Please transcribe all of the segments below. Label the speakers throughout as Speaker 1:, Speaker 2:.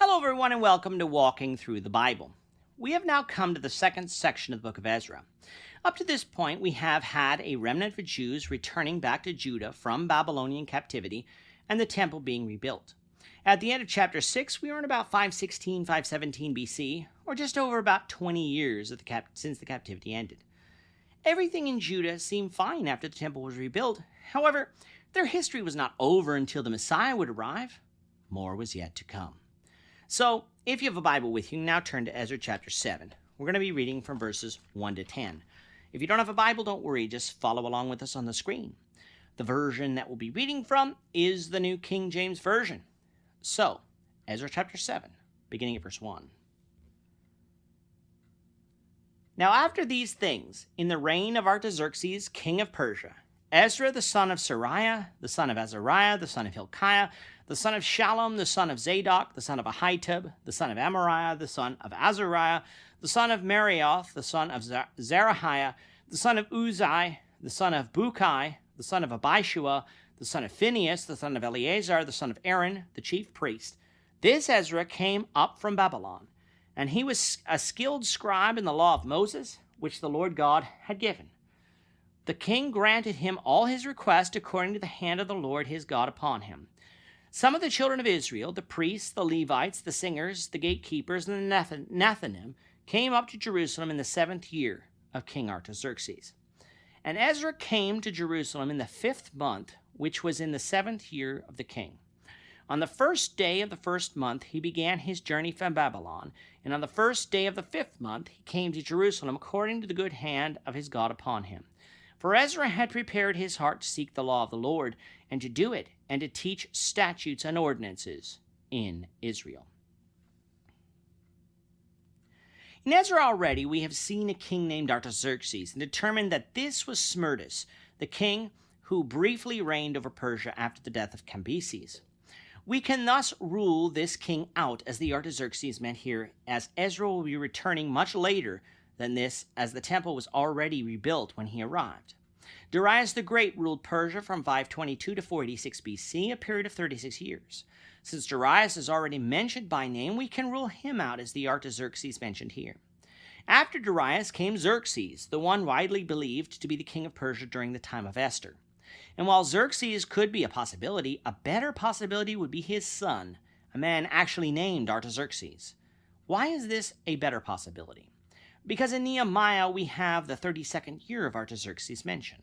Speaker 1: Hello, everyone, and welcome to Walking Through the Bible. We have now come to the second section of the book of Ezra. Up to this point, we have had a remnant of Jews returning back to Judah from Babylonian captivity and the temple being rebuilt. At the end of chapter 6, we are in about 516, 517 BC, or just over about 20 years since the captivity ended. Everything in Judah seemed fine after the temple was rebuilt. However, their history was not over until the Messiah would arrive. More was yet to come. So, if you have a Bible with you, now turn to Ezra chapter 7. We're going to be reading from verses 1 to 10. If you don't have a Bible, don't worry, just follow along with us on the screen. The version that we'll be reading from is the New King James Version. So, Ezra chapter 7, beginning at verse 1. Now after these things, in the reign of Artaxerxes, king of Persia, Ezra the son of Sariah, the son of Azariah, the son of Hilkiah, the son of Shallum, the son of Zadok, the son of Ahitub, the son of Amariah, the son of Azariah, the son of Marioth, the son of Zerahiah, the son of Uzai, the son of Bukai, the son of Abishua, the son of Phinehas, the son of Eleazar, the son of Aaron, the chief priest. This Ezra came up from Babylon, and he was a skilled scribe in the law of Moses, which the Lord God had given. The king granted him all his requests according to the hand of the Lord his God upon him. Some of the children of Israel, the priests, the Levites, the singers, the gatekeepers, and the Nethinim, came up to Jerusalem in the 7th year of King Artaxerxes. And Ezra came to Jerusalem in the 5th month, which was in the 7th year of the king. On the 1st day of the 1st month, he began his journey from Babylon, and on the 1st day of the 5th month, he came to Jerusalem according to the good hand of his God upon him. For Ezra had prepared his heart to seek the law of the Lord, and to do it, and to teach statutes and ordinances in Israel. In Ezra already, we have seen a king named Artaxerxes, and determined that this was Smerdis, the king who briefly reigned over Persia after the death of Cambyses. We can thus rule this king out as the Artaxerxes meant here, as Ezra will be returning much later than this, as the temple was already rebuilt when he arrived. Darius the Great ruled Persia from 522 to 486 BC, a period of 36 years. Since Darius is already mentioned by name, we can rule him out as the Artaxerxes mentioned here. After Darius came Xerxes, the one widely believed to be the king of Persia during the time of Esther. And while Xerxes could be a possibility, a better possibility would be his son, a man actually named Artaxerxes. Why is this a better possibility? Because in Nehemiah we have the 32nd year of Artaxerxes mentioned.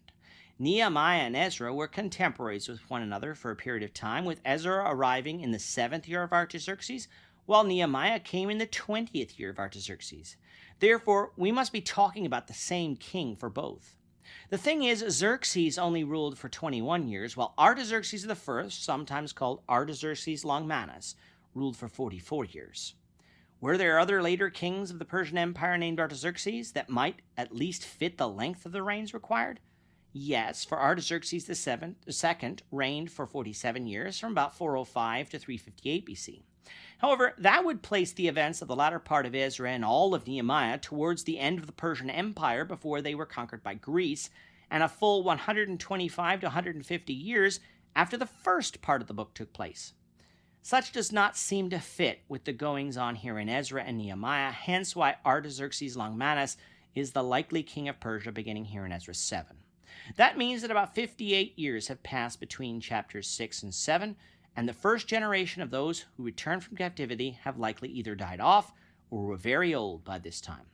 Speaker 1: Nehemiah and Ezra were contemporaries with one another for a period of time, with Ezra arriving in the 7th year of Artaxerxes, while Nehemiah came in the 20th year of Artaxerxes. Therefore, we must be talking about the same king for both. The thing is, Xerxes only ruled for 21 years, while Artaxerxes I, sometimes called Artaxerxes Longanus, ruled for 44 years. Were there other later kings of the Persian Empire named Artaxerxes that might at least fit the length of the reigns required? Yes, for Artaxerxes II reigned for 47 years, from about 405 to 358 BC. However, that would place the events of the latter part of Ezra and all of Nehemiah towards the end of the Persian Empire before they were conquered by Greece, and a full 125 to 150 years after the first part of the book took place. Such does not seem to fit with the goings-on here in Ezra and Nehemiah, hence why Artaxerxes Longanus is the likely king of Persia beginning here in Ezra 7. That means that about 58 years have passed between chapters 6 and 7, and the first generation of those who returned from captivity have likely either died off or were very old by this time.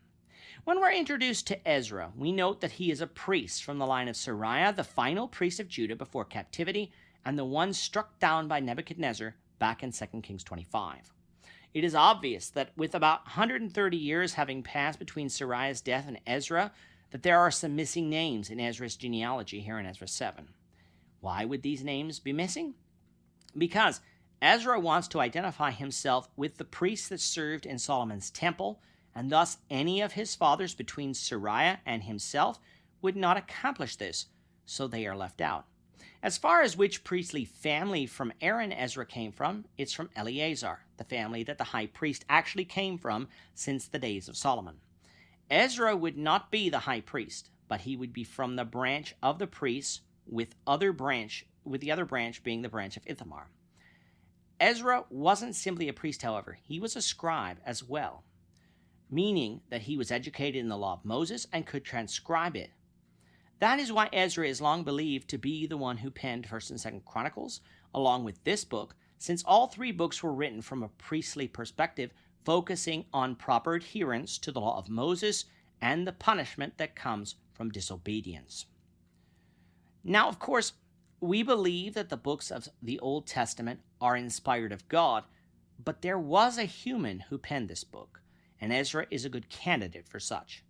Speaker 1: When we're introduced to Ezra, we note that he is a priest from the line of Sariah, the final priest of Judah before captivity, and the one struck down by Nebuchadnezzar back in 2 Kings 25. It is obvious that with about 130 years having passed between Sariah's death and Ezra, that there are some missing names in Ezra's genealogy here in Ezra 7. Why would these names be missing? Because Ezra wants to identify himself with the priests that served in Solomon's temple, and thus any of his fathers between Sariah and himself would not accomplish this, so they are left out. As far as which priestly family from Aaron Ezra came from, it's from Eleazar, the family that the high priest actually came from since the days of Solomon. Ezra would not be the high priest, but he would be from the branch of the priests with the other branch being the branch of Ithamar. Ezra wasn't simply a priest, however. He was a scribe as well, meaning that he was educated in the law of Moses and could transcribe it. That is why Ezra is long believed to be the one who penned 1st and 2nd Chronicles, along with this book, since all three books were written from a priestly perspective, focusing on proper adherence to the law of Moses and the punishment that comes from disobedience. Now, of course, we believe that the books of the Old Testament are inspired of God, but there was a human who penned this book, and Ezra is a good candidate for such.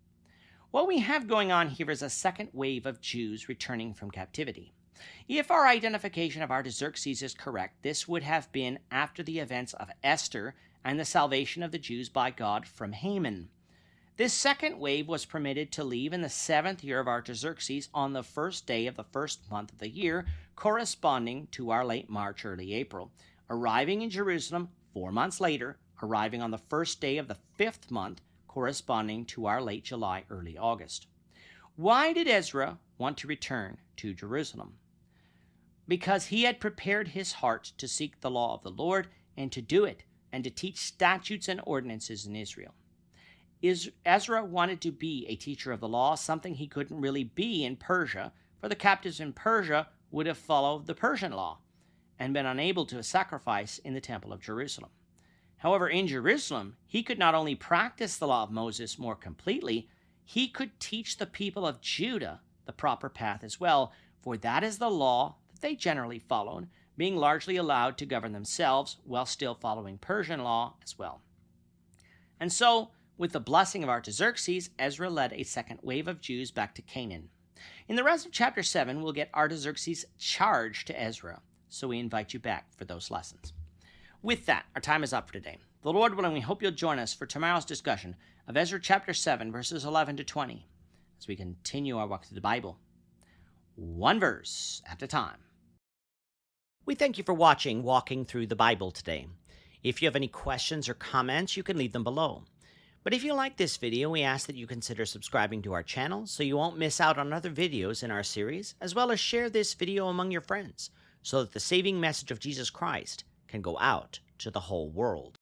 Speaker 1: What we have going on here is a second wave of Jews returning from captivity. If our identification of Artaxerxes is correct, this would have been after the events of Esther and the salvation of the Jews by God from Haman. This second wave was permitted to leave in the 7th year of Artaxerxes on the first day of the first month of the year, corresponding to our late March, early April, arriving in Jerusalem 4 months later, arriving on the first day of the 5th month, corresponding to our late July, early August. Why did Ezra want to return to Jerusalem? Because he had prepared his heart to seek the law of the Lord and to do it, and to teach statutes and ordinances in Israel. Ezra wanted to be a teacher of the law, something he couldn't really be in Persia, for the captives in Persia would have followed the Persian law and been unable to sacrifice in the temple of Jerusalem. However, in Jerusalem, he could not only practice the law of Moses more completely, he could teach the people of Judah the proper path as well, for that is the law that they generally followed, being largely allowed to govern themselves while still following Persian law as well. And so, with the blessing of Artaxerxes, Ezra led a second wave of Jews back to Canaan. In the rest of chapter 7, we'll get Artaxerxes' charge to Ezra, so we invite you back for those lessons. With that, our time is up for today. The Lord willing, we hope you'll join us for tomorrow's discussion of Ezra chapter 7, verses 11 to 20, as we continue our walk through the Bible, one verse at a time. We thank you for watching Walking Through the Bible today. If you have any questions or comments, you can leave them below. But if you like this video, we ask that you consider subscribing to our channel so you won't miss out on other videos in our series, as well as share this video among your friends so that the saving message of Jesus Christ can go out to the whole world.